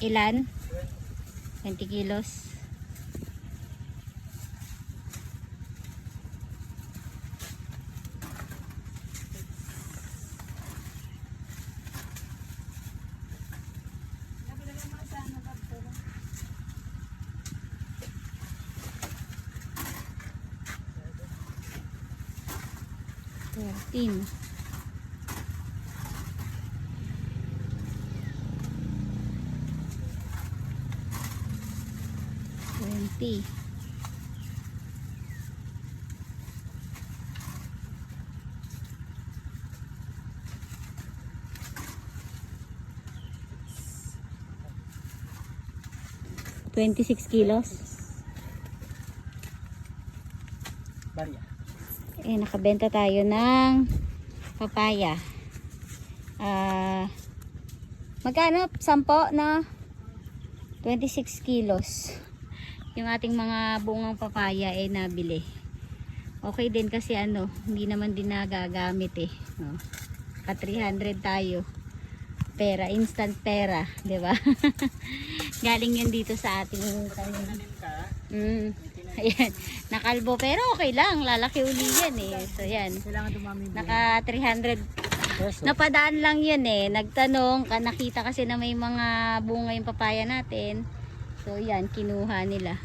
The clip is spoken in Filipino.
Ilan? 20 kilos. Tin. 20. $26 kilos. Barya. Nakabenta tayo ng papaya. Magkano? 10 na 26 kilos. Yung ating mga bungang papaya nabili. Okay din kasi hindi naman din nagagamit no? Ka 300 tayo. Pera, instant pera, 'di ba? Galing yun dito sa ating ayan, nakalbo pero okay lang, lalaki uli yan So yan, naka 300 napadaan lang yan nagtanong, nakita kasi na may mga bunga yung papaya natin. So yan, kinuha nila.